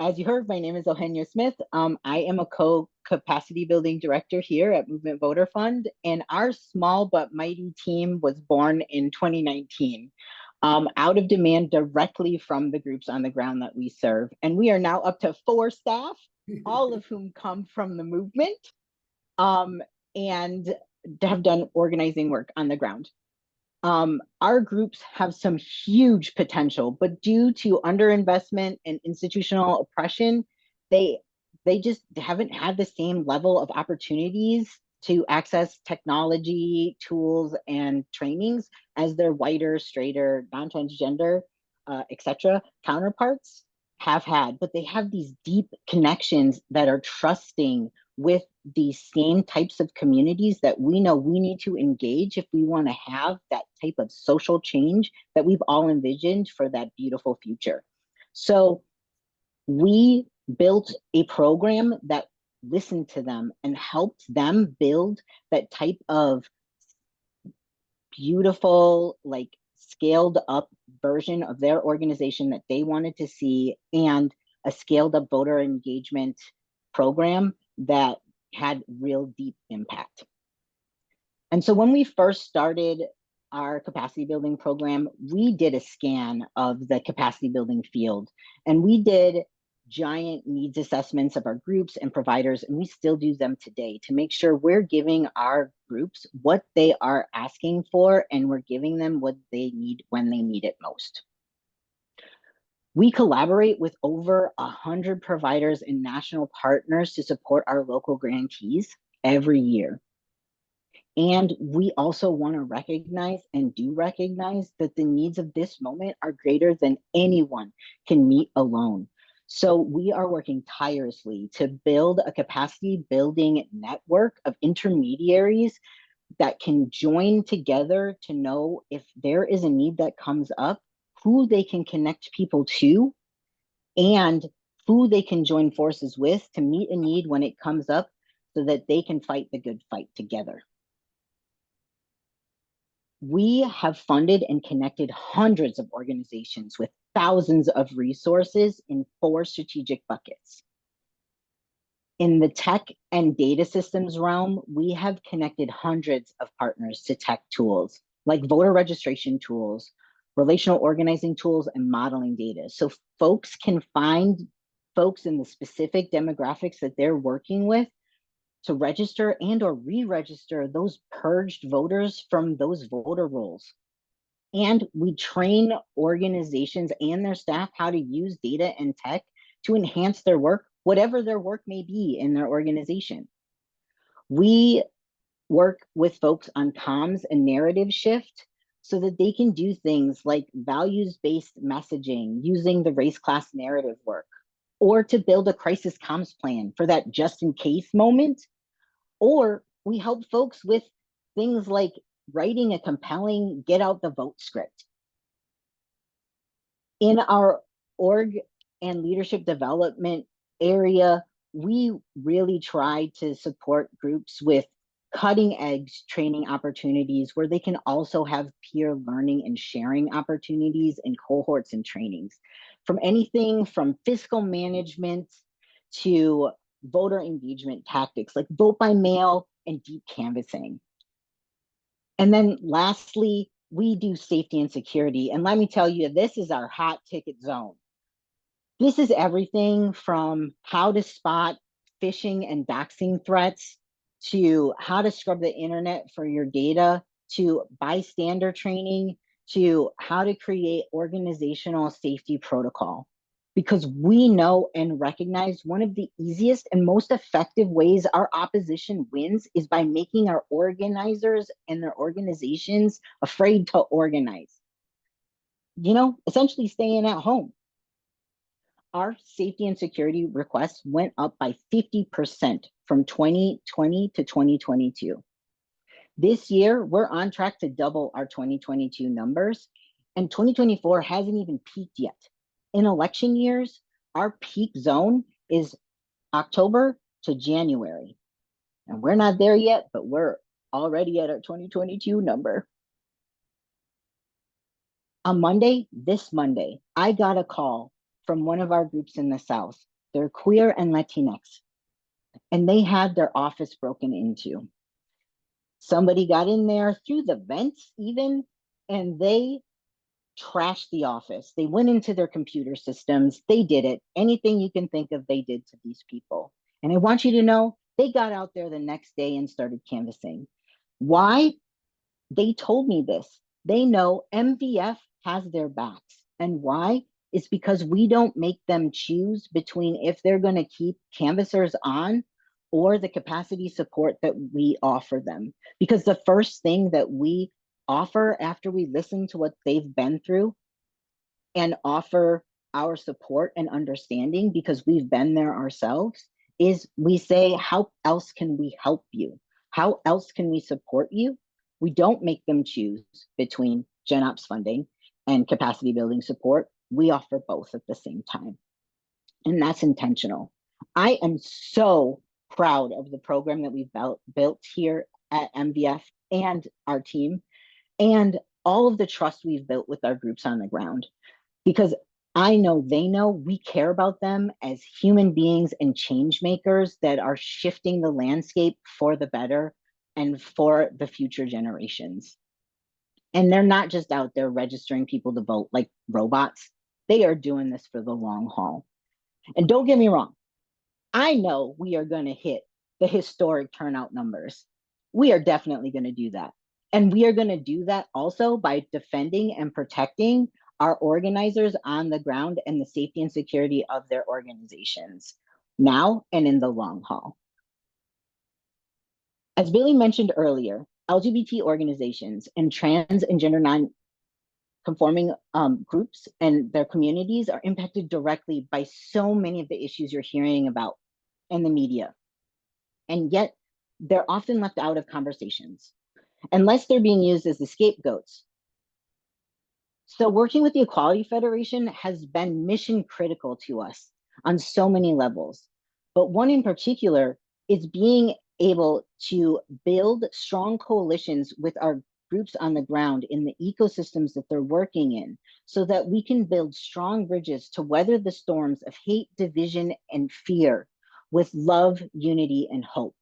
as you heard, my name is Eugenio Smith. I am a co-capacity building director here at Movement Voter Fund, and our small but mighty team was born in 2019, out of demand directly from the groups on the ground that we serve. And we are now up to 4 staff, all of whom come from the movement, and have done organizing work on the ground. Our groups have some huge potential, but due to underinvestment and institutional oppression, they just haven't had the same level of opportunities to access technology, tools, and trainings as their whiter, straighter, non-transgender, etc. counterparts have had. But they have these deep connections that are trusting with these same types of communities that we know we need to engage if we want to have that type of social change that we've all envisioned for that beautiful future. So we built a program that listened to them and helped them build that type of beautiful, like scaled up version of their organization that they wanted to see, and a scaled up voter engagement program that had real deep impact. And so when we first started our capacity building program, we did a scan of the capacity building field, and we did giant needs assessments of our groups and providers, and we still do them today to make sure we're giving our groups what they are asking for, and we're giving them what they need when they need it most. We collaborate with over 100 providers and national partners to support our local grantees every year. And we also want to recognize and do recognize that the needs of this moment are greater than anyone can meet alone. So we are working tirelessly to build a capacity building network of intermediaries that can join together to know if there is a need that comes up, who they can connect people to, and who they can join forces with to meet a need when it comes up so that they can fight the good fight together. We have funded and connected hundreds of organizations with thousands of resources in 4 strategic buckets. In the tech and data systems realm, we have connected hundreds of partners to tech tools like voter registration tools, relational organizing tools, and modeling data. So folks can find folks in the specific demographics that they're working with to register and or re-register those purged voters from those voter rolls. And we train organizations and their staff how to use data and tech to enhance their work, whatever their work may be in their organization. We work with folks on comms and narrative shift so that they can do things like values-based messaging using the race class narrative work, or to build a crisis comms plan for that just in case moment. Or we help folks with things like writing a compelling get out the vote script. In our org and leadership development area, we really try to support groups with cutting edge training opportunities where they can also have peer learning and sharing opportunities in cohorts and trainings, from anything from fiscal management to voter engagement tactics like vote by mail and deep canvassing. And then lastly, we do safety and security. And let me tell you, this is our hot ticket zone. This is everything from how to spot phishing and doxing threats, to how to scrub the internet for your data, to bystander training, to how to create organizational safety protocol. Because we know and recognize one of the easiest and most effective ways our opposition wins is by making our organizers and their organizations afraid to organize. You know, essentially staying at home. Our safety and security requests went up by 50% from 2020 to 2022. This year, we're on track to double our 2022 numbers, and 2024 hasn't even peaked yet. In election years, our peak zone is October to January. And we're not there yet, but we're already at our 2022 number. On Monday, this Monday, I got a call from one of our groups in the South. They're queer and Latinx, and they had their office broken into. Somebody got in there through the vents even, and they trashed the office. They went into their computer systems. They did it. Anything you can think of, they did to these people. And I want you to know, they got out there the next day and started canvassing. Why? They told me this. They know MVF has their backs. And why? It's because we don't make them choose between if they're going to keep canvassers on or the capacity support that we offer them. Because the first thing that we offer after we listen to what they've been through and offer our support and understanding, because we've been there ourselves, is we say, how else can we help you? How else can we support you? We don't make them choose between Gen Ops funding and capacity building support. We offer both at the same time. And that's intentional. I am so proud of the program that we've built here at MVF and our team, and all of the trust we've built with our groups on the ground. Because I know they know we care about them as human beings and change makers that are shifting the landscape for the better and for the future generations. And they're not just out there registering people to vote like robots. They are doing this for the long haul. And don't get me wrong, I know we are going to hit the historic turnout numbers. We are definitely going to do that. And we are going to do that also by defending and protecting our organizers on the ground and the safety and security of their organizations now and in the long haul. As Billy mentioned earlier, LGBT organizations and trans and gender non-conforming groups and their communities are impacted directly by so many of the issues you're hearing about in the media. And yet they're often left out of conversations unless they're being used as the scapegoats. So working with the Equality Federation has been mission critical to us on so many levels. But one in particular is being able to build strong coalitions with our groups on the ground in the ecosystems that they're working in, so that we can build strong bridges to weather the storms of hate, division, and fear with love, unity, and hope.